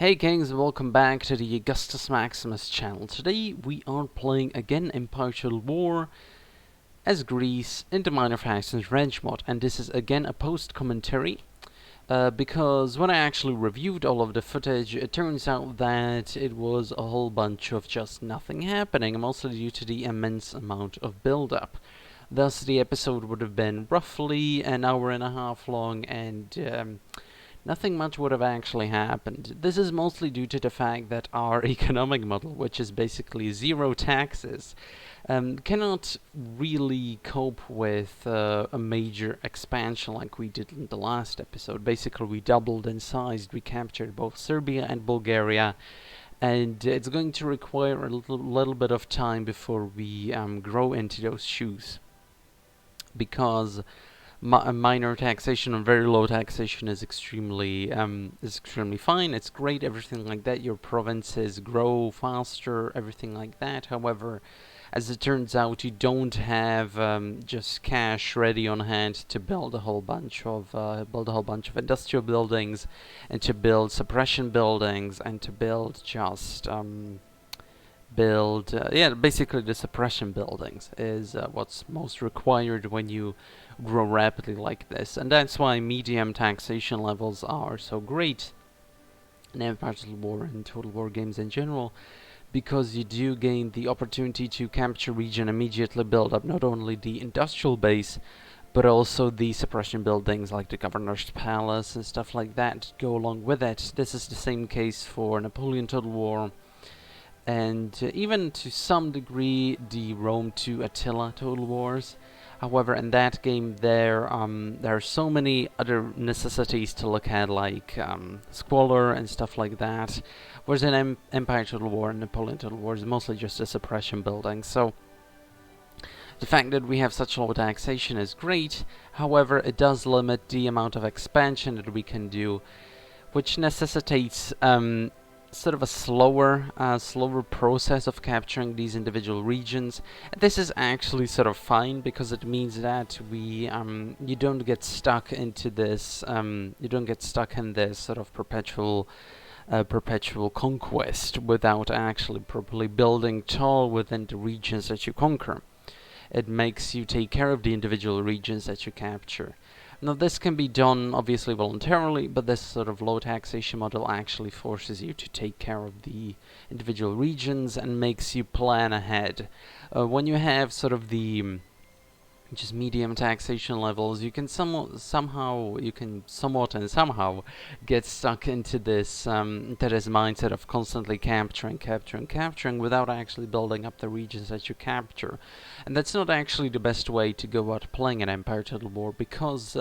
Hey Kings, and welcome back to the Augustus Maximus channel. Today we are playing again Empire Total War as Greece in the Minor Factions Range mod, and this is again a post-commentary because when I actually reviewed all of the footage, it turns out that it was a whole bunch of just nothing happening, mostly due to the immense amount of build-up. Thus the episode would have been roughly an hour and a half long, and nothing much would have actually happened. This is mostly due to the fact that our economic model, which is basically zero taxes, cannot really cope with a major expansion like we did in the last episode. Basically, we doubled in size, we captured both Serbia and Bulgaria, and it's going to require a little bit of time before we grow into those shoes. Because minor taxation and very low taxation is extremely fine. It's great, everything like that. Your provinces grow faster, everything like that. However, as it turns out, you don't have just cash ready on hand to build a whole bunch of industrial buildings, and to build suppression buildings, and to build just basically the suppression buildings is what's most required when you grow rapidly like this, and that's why medium taxation levels are so great in Empire Total War and Total War games in general, because you do gain the opportunity to capture region, immediately build up not only the industrial base but also the suppression buildings like the Governor's Palace and stuff like that go along with it. This is the same case for Napoleon Total War, and even to some degree the Rome to Attila Total Wars. However, in that game there are so many other necessities to look at, like squalor and stuff like that, whereas in Empire Total War and Napoleon Total War is mostly just a suppression building. So the fact that we have such low taxation is great. However, it does limit the amount of expansion that we can do, which necessitates sort of a slower process of capturing these individual regions. This is actually sort of fine, because it means that you don't get stuck into this sort of perpetual conquest without actually properly building tall within the regions that you conquer. It makes you take care of the individual regions that you capture. Now, this can be done obviously voluntarily, but this sort of low taxation model actually forces you to take care of the individual regions and makes you plan ahead. When you have sort of the just medium taxation levels, you can somehow get stuck into this mindset of constantly capturing without actually building up the regions that you capture. And that's not actually the best way to go about playing an Empire Total War, because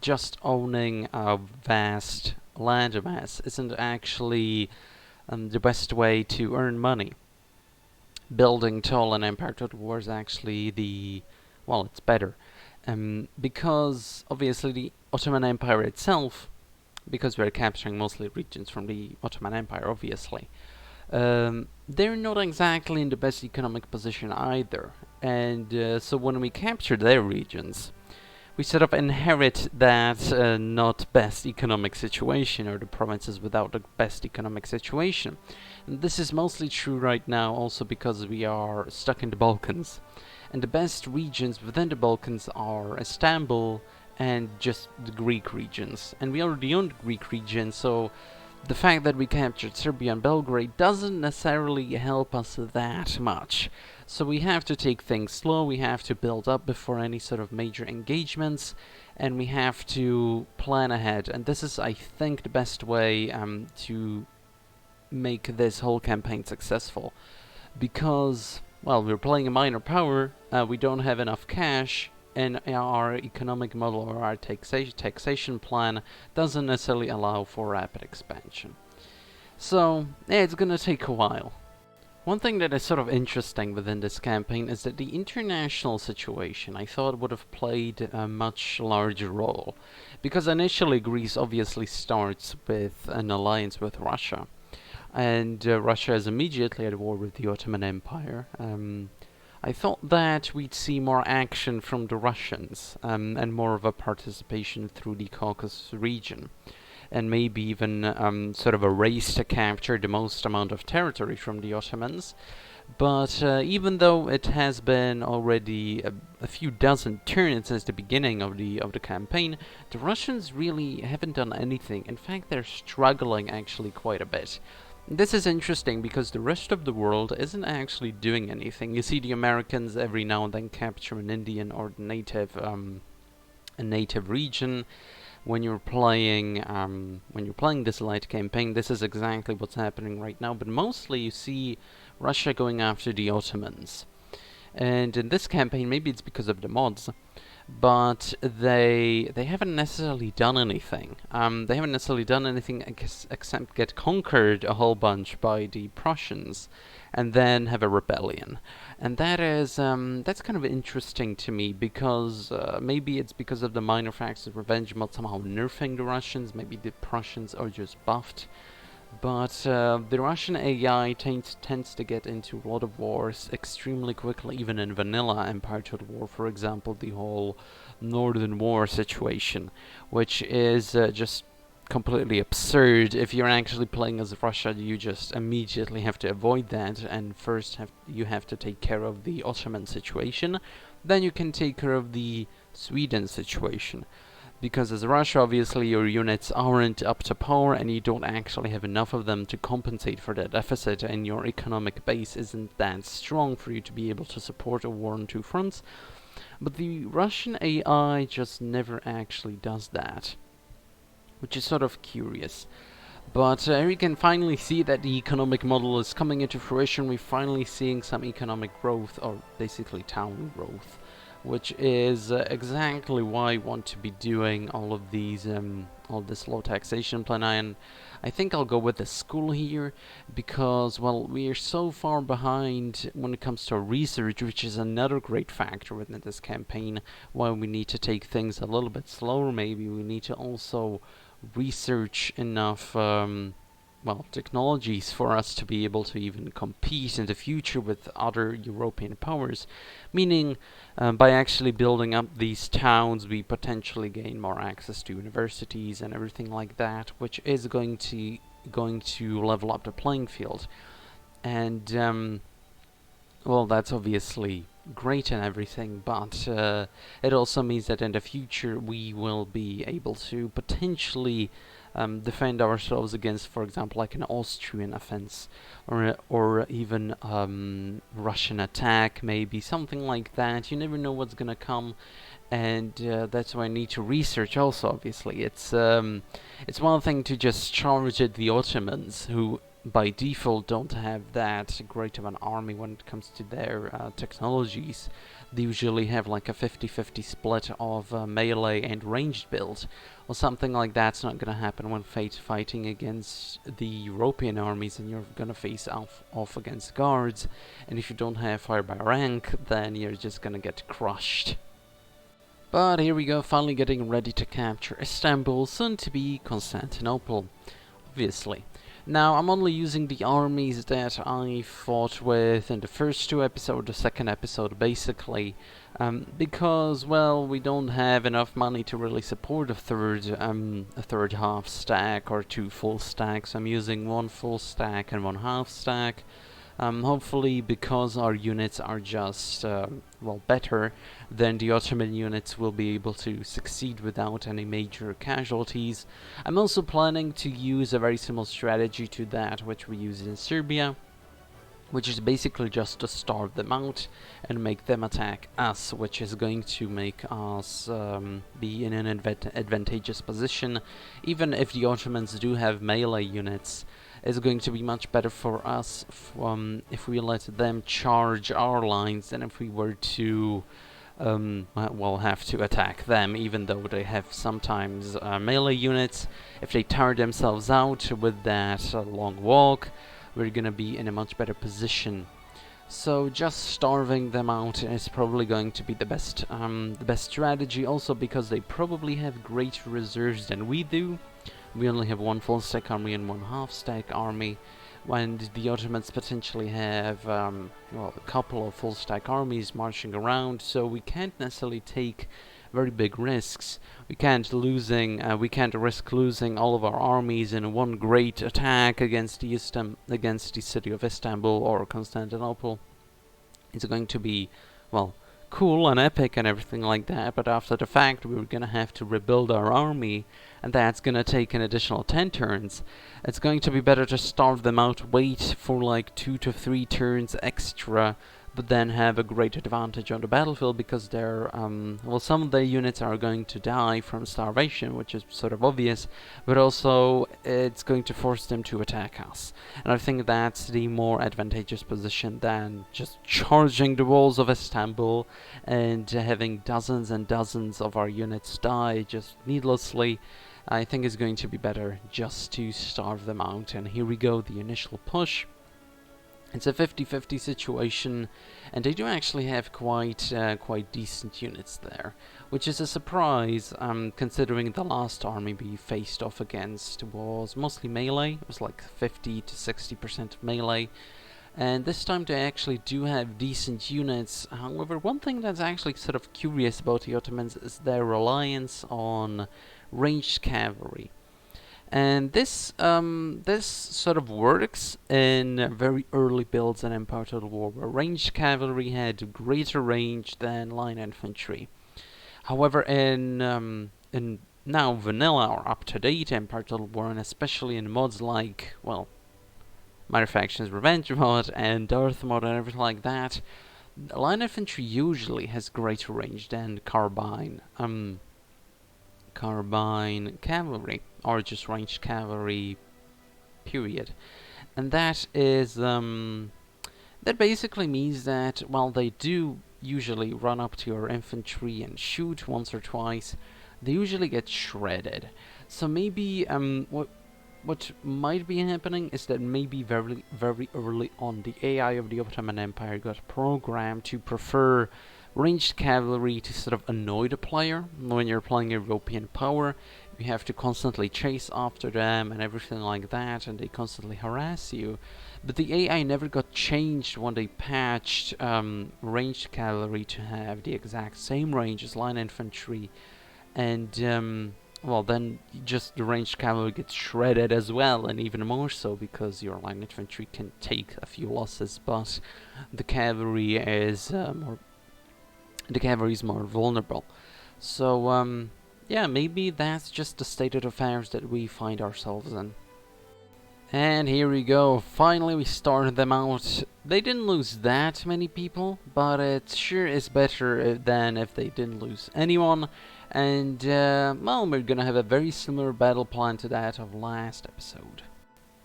just owning a vast landmass isn't actually the best way to earn money. Building tall in Empire Total War is actually it's better. Because obviously the Ottoman Empire itself, because we're capturing mostly regions from the Ottoman Empire, obviously, they're not exactly in the best economic position either. And so when we capture their regions, we sort of inherit that not best economic situation, or the provinces without the best economic situation. And this is mostly true right now also because we are stuck in the Balkans. And the best regions within the Balkans are Istanbul and just the Greek regions. And we already own the Greek region, so the fact that we captured Serbia and Belgrade doesn't necessarily help us that much. So we have to take things slow, we have to build up before any sort of major engagements, and we have to plan ahead. And this is, I think, the best way to make this whole campaign successful. Because, well, we're playing a minor power, we don't have enough cash, and our economic model or our taxation plan doesn't necessarily allow for rapid expansion. So, yeah, it's gonna take a while. One thing that is sort of interesting within this campaign is that the international situation, I thought, would have played a much larger role. Because initially Greece obviously starts with an alliance with Russia. And Russia is immediately at war with the Ottoman Empire. I thought that we'd see more action from the Russians, and more of a participation through the Caucasus region. and maybe even sort of a race to capture the most amount of territory from the Ottomans. But even though it has been already a few dozen turns since the beginning of the campaign, the Russians really haven't done anything. In fact, they're struggling actually quite a bit. This is interesting because the rest of the world isn't actually doing anything. You see the Americans every now and then capture an Indian or a native region. When you're playing this light campaign, this is exactly what's happening right now. But mostly, you see Russia going after the Ottomans. And in this campaign, maybe it's because of the mods, but they haven't necessarily done anything. They haven't necessarily done anything except get conquered a whole bunch by the Prussians, and then have a rebellion. And that's kind of interesting to me because maybe it's because of the minor facts of revenge mod somehow nerfing the Russians. Maybe the Prussians are just buffed. But the Russian AI tends to get into a lot of wars extremely quickly, even in vanilla Empire Total War, for example, the whole Northern War situation, which is just completely absurd. If you're actually playing as Russia, you just immediately have to avoid that, and first you have to take care of the Ottoman situation, then you can take care of the Sweden situation. Because as Russia, obviously your units aren't up to par and you don't actually have enough of them to compensate for that deficit, and your economic base isn't that strong for you to be able to support a war on two fronts. But the Russian AI just never actually does that, which is sort of curious. But here you can finally see that the economic model is coming into fruition. We're finally seeing some economic growth, or basically town growth, which is exactly why I want to be doing all this low taxation plan. And I think I'll go with the school here because, well, we are so far behind when it comes to research, which is another great factor within this campaign. While we need to take things a little bit slower, maybe we need to also research enough technologies for us to be able to even compete in the future with other European powers. Meaning, by actually building up these towns, we potentially gain more access to universities and everything like that, which is going to level up the playing field. And that's obviously great and everything, but it also means that in the future we will be able to potentially defend ourselves against, for example, like an Austrian offense, or even Russian attack, maybe something like that. You never know what's gonna come, and that's why I need to research. Also, obviously, it's one thing to just charge at the Ottomans, who by default don't have that great of an army when it comes to their technologies. They usually have like a 50-50 split of melee and ranged build. Well, something like that's not going to happen when fighting against the European armies, and you're going to face off against guards. And if you don't have fire by rank, then you're just going to get crushed. But here we go, finally getting ready to capture Istanbul, soon to be Constantinople, obviously. Now, I'm only using the armies that I fought with in the first two episodes, the second episode basically, because, well, we don't have enough money to really support a third half stack or two full stacks. I'm using one full stack and one half stack. Hopefully, because our units are just, better, then the Ottoman units will be able to succeed without any major casualties. I'm also planning to use a very similar strategy to that which we used in Serbia, which is basically just to starve them out and make them attack us, which is going to make us be in an advantageous position. Even if the Ottomans do have melee units, it's going to be much better for us if we let them charge our lines than if we were to have to attack them, even though they have sometimes melee units. If they tire themselves out with that long walk, we're gonna be in a much better position. So just starving them out is probably going to be the best strategy. Also because they probably have greater reserves than we do. We only have one full stack army and one half stack army, when the Ottomans potentially have a couple of full stack armies marching around. So we can't necessarily take very big risks. We can't risk losing all of our armies in one great attack against the city of Istanbul or Constantinople. It's going to be, well, cool and epic and everything like that, but after the fact we're gonna have to rebuild our army, and that's gonna take an additional 10 turns. It's going to be better to starve them out, wait for like 2 to 3 turns extra, but then have a great advantage on the battlefield, because they're, well, some of the units are going to die from starvation, which is sort of obvious, but also it's going to force them to attack us. And I think that's the more advantageous position than just charging the walls of Istanbul and having dozens and dozens of our units die just needlessly. I think it's going to be better just to starve them out. And here we go, the initial push. It's a 50-50 situation, and they do actually have quite decent units there, which is a surprise, considering the last army we faced off against was mostly melee. It was like 50 to 60% of melee, and this time they actually do have decent units. However, one thing that's actually sort of curious about the Ottomans is their reliance on ranged cavalry. And this sort of works in very early builds in Empire Total War, where ranged cavalry had greater range than line infantry. However, in now vanilla or up-to-date Empire Total War, and especially in mods like, well, Minor Factions Revenge mod and Darth mod and everything like that, line infantry usually has greater range than carbine cavalry, or just ranged cavalry, period. And that is, that basically means that while they do usually run up to your infantry and shoot once or twice, they usually get shredded. So maybe, what might be happening is that maybe very early on, the AI of the Ottoman Empire got programmed to prefer ranged cavalry to sort of annoy the player. When you're playing European power, you have to constantly chase after them and everything like that, and they constantly harass you. But the AI never got changed when they patched ranged cavalry to have the exact same range as line infantry, and well, then just the ranged cavalry gets shredded as well, and even more so because your line infantry can take a few losses, but the cavalry is more vulnerable. So yeah, maybe that's just the state of affairs that we find ourselves in. And here we go, finally we started them out. They didn't lose that many people, but it sure is better than if they didn't lose anyone. And well, we're gonna have a very similar battle plan to that of last episode.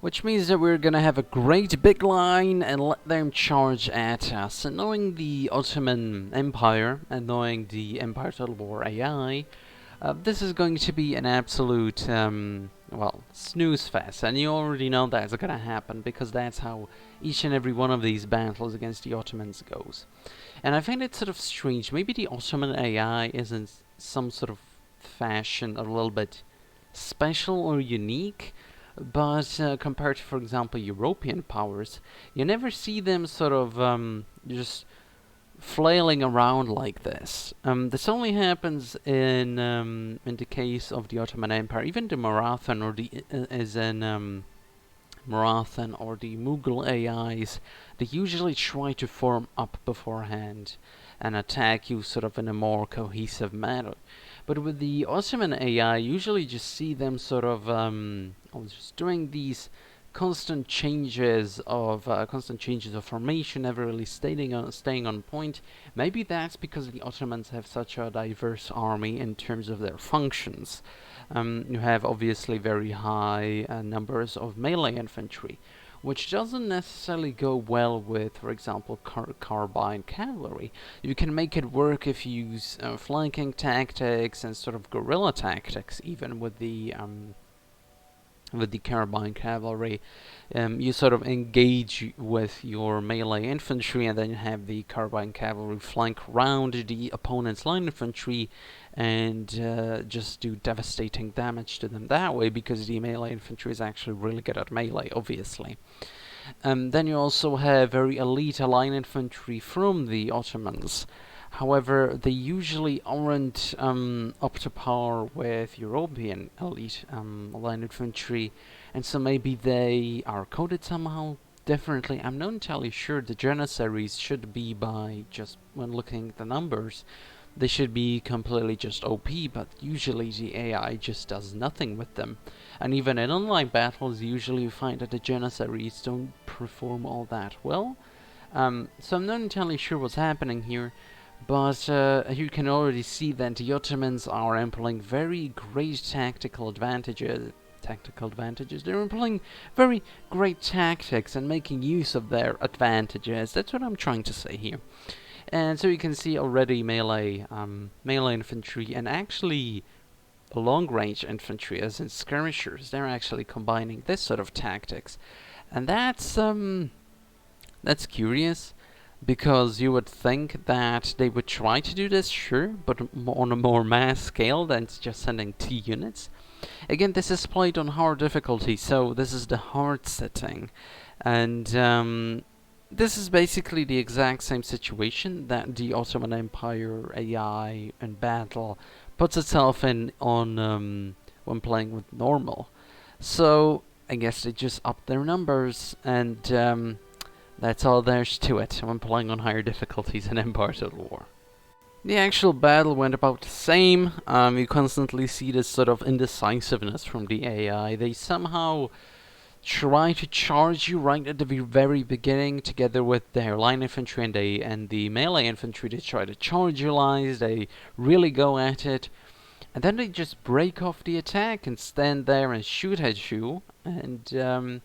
Which means that we're gonna have a great big line and let them charge at us. And knowing the Ottoman Empire and knowing the Empire Total War AI, this is going to be an absolute, well, snooze fest. And you already know that's gonna happen, because that's how each and every one of these battles against the Ottomans goes. And I find it sort of strange. Maybe the Ottoman AI is in some sort of fashion a little bit special or unique. But compared to, for example, European powers, you never see them sort of just flailing around like this. This only happens in the case of the Ottoman Empire. Even the Marathan or the Marathan or the Mughal AIs, they usually try to form up beforehand and attack you sort of in a more cohesive manner. But with the Ottoman AI, you usually just see them sort of just doing these constant changes of formation, never really staying on point. Maybe that's because the Ottomans have such a diverse army in terms of their functions. You have obviously very high numbers of melee infantry, which doesn't necessarily go well with, for example, carbine cavalry. You can make it work if you use flanking tactics and sort of guerrilla tactics, even with the carbine cavalry. You sort of engage with your melee infantry, and then you have the carbine cavalry flank round the opponent's line infantry and just do devastating damage to them that way, because the melee infantry is actually really good at melee, obviously. Then you also have very elite line infantry from the Ottomans. However, they usually aren't up to par with European elite line infantry, and so maybe they are coded somehow differently. I'm not entirely sure. The Janissaries should be, by just when looking at the numbers, they should be completely just OP, but usually the AI just does nothing with them. And even in online battles, usually you find that the Janissaries don't perform all that well. So I'm not entirely sure what's happening here, but you can already see that the Ottomans are employing very great tactical advantages. They're employing very great tactics and making use of their advantages. That's what I'm trying to say here. And so you can see already melee infantry and actually long-range infantry, as in skirmishers. They're actually combining this sort of tactics, and that's curious, because you would think that they would try to do this, sure, but on a more mass scale than just sending 2 units. Again, this is played on hard difficulty, so this is the hard setting, and this is basically the exact same situation that the Ottoman Empire AI in battle puts itself in on when playing with normal. So I guess they just up their numbers, and that's all there's to it when playing on higher difficulties in Empire Total War. The actual battle went about the same. You constantly see this sort of indecisiveness from the AI. They somehow try to charge you right at the very beginning, together with their line infantry and the melee infantry. They try to charge your lines, they really go at it, and then they just break off the attack and stand there and shoot at you, and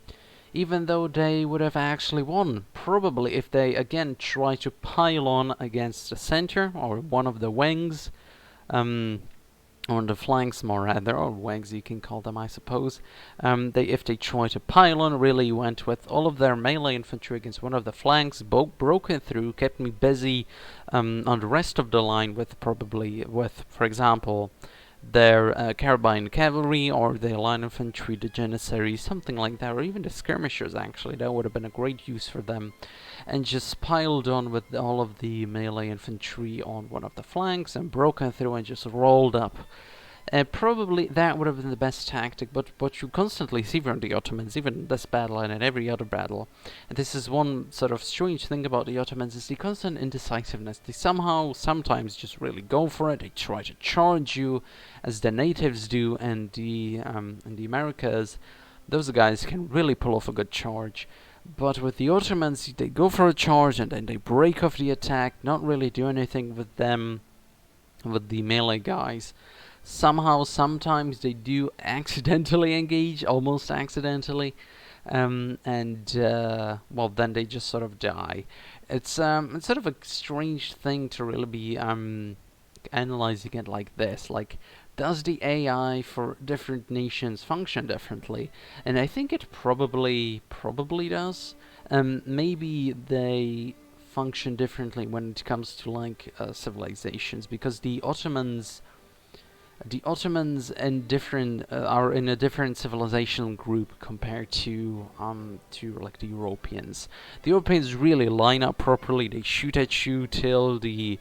even though they would have actually won, probably if they again try to pile on against the center or one of the wings, or the flanks more rather, or wings you can call them, I suppose. If they try to pile on, really went with all of their melee infantry against one of the flanks, broke it through, kept me busy on the rest of the line with, for example, their carbine cavalry or their line infantry, the Janissaries, something like that, or even the skirmishers actually. That would have been a great use for them. And just piled on with all of the melee infantry on one of the flanks and broken through and just rolled up. Probably that would have been the best tactic, but what you constantly see from the Ottomans, even in this battle and in every other battle, and this is one sort of strange thing about the Ottomans, is the constant indecisiveness. They sometimes just really go for it. They try to charge you, as the natives do, and in the Americas, those guys can really pull off a good charge. But with the Ottomans, they go for a charge and then they break off the attack, not really do anything with them, with the melee guys. Somehow, sometimes they do accidentally engage, almost accidentally, well, then they just sort of die. It's sort of a strange thing to really be analyzing it like this. Like, does the AI for different nations function differently? And I think it probably does. Maybe they function differently when it comes to like civilizations, because the Ottomans are in a different civilizational group compared to like the Europeans. The Europeans really line up properly. They shoot at you till the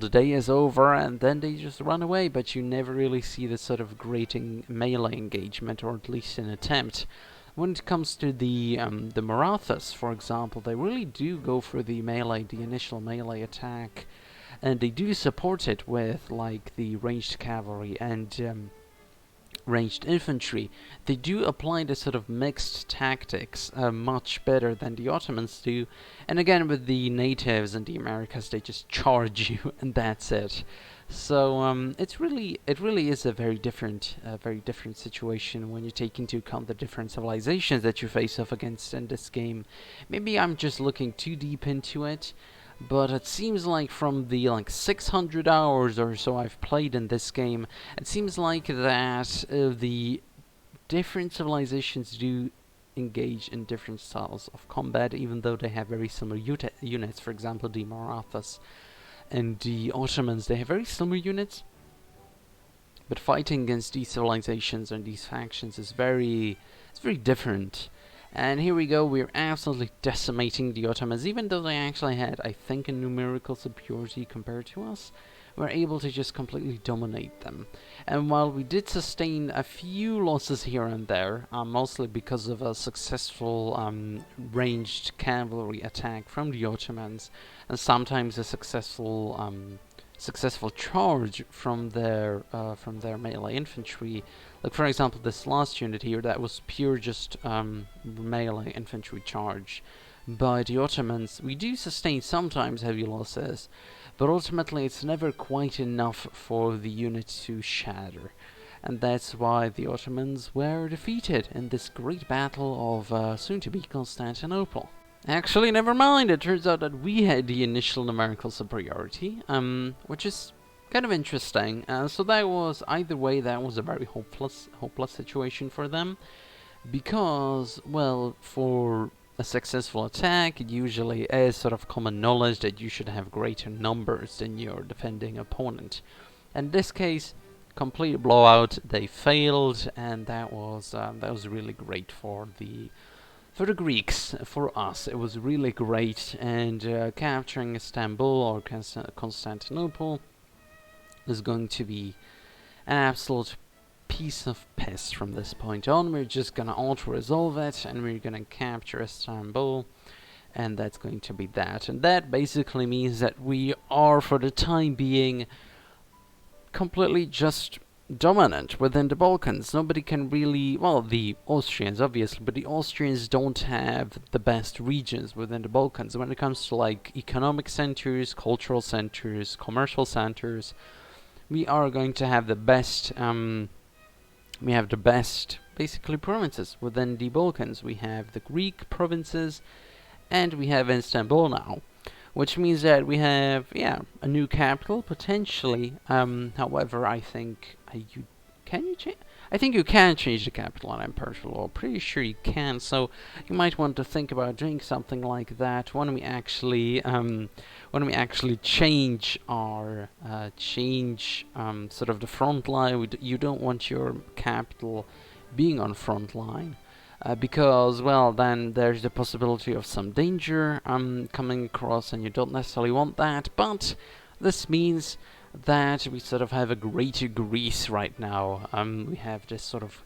day is over, and then they just run away. But you never really see this sort of great melee engagement, or at least an attempt. When it comes to the Marathas, for example, they really do go for the initial melee attack. And they do support it with like the ranged cavalry and ranged infantry. They do apply this sort of mixed tactics much better than the Ottomans do. And again, with the natives and the Americas, they just charge you, and that's it. So it really is a very different situation when you take into account the different civilizations that you face off against in this game. Maybe I'm just looking too deep into it, but it seems like from the 600 hours or so I've played in this game, it seems like that the different civilizations do engage in different styles of combat, even though they have very similar units. For example, the Marathas and the Ottomans, they have very similar units, but fighting against these civilizations and these factions is very different. And here we go, we're absolutely decimating the Ottomans, even though they actually had, I think, a numerical superiority compared to us. We're able to just completely dominate them. And while we did sustain a few losses here and there, mostly because of a successful ranged cavalry attack from the Ottomans, and sometimes a successful charge from their melee infantry. Like for example, this last unit here, that was pure just melee infantry charge by the Ottomans. We do sustain sometimes heavy losses, but ultimately it's never quite enough for the unit to shatter. And that's why the Ottomans were defeated in this great battle of soon-to-be Constantinople. Actually, never mind, it turns out that we had the initial numerical superiority, which is kind of interesting. So that was, either way, that was a very hopeless situation for them, because, well, for a successful attack, it usually is sort of common knowledge that you should have greater numbers than your defending opponent. In this case, complete blowout, they failed, and that was really great for the Greeks. For us, it was really great, and capturing Istanbul or Constantinople is going to be an absolute piece of piss from this point on. We're just gonna auto-resolve it, and we're gonna capture Istanbul, and that's going to be that. And that basically means that we are, for the time being, completely just dominant within the Balkans. Nobody can really, well, the Austrians obviously, but the Austrians don't have the best regions within the Balkans when it comes to like economic centers, cultural centers, commercial centers. We are going to have the best basically provinces within the Balkans. We have the Greek provinces, and we have Istanbul now, which means that we have, a new capital, potentially. However, I think I think you can change the capital on imperial law. Pretty sure you can. So you might want to think about doing something like that when we actually change our sort of the front line. You don't want your capital being on front line. Because, well, then there's the possibility of some danger coming across, and you don't necessarily want that. But this means that we sort of have a greater Greece right now. We have this sort of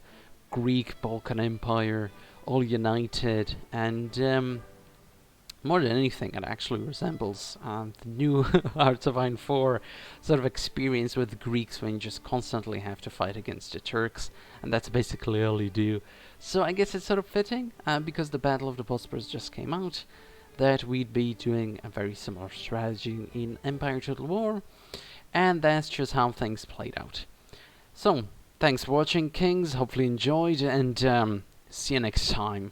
Greek Balkan Empire all united, and more than anything, it actually resembles the new Hearts of Iron 4 sort of experience with the Greeks, when you just constantly have to fight against the Turks, and that's basically all you do. So I guess it's sort of fitting, because the Battle of the Bosporus just came out, that we'd be doing a very similar strategy in Empire Total War, and that's just how things played out. So, thanks for watching, Kings, hopefully enjoyed, and see you next time.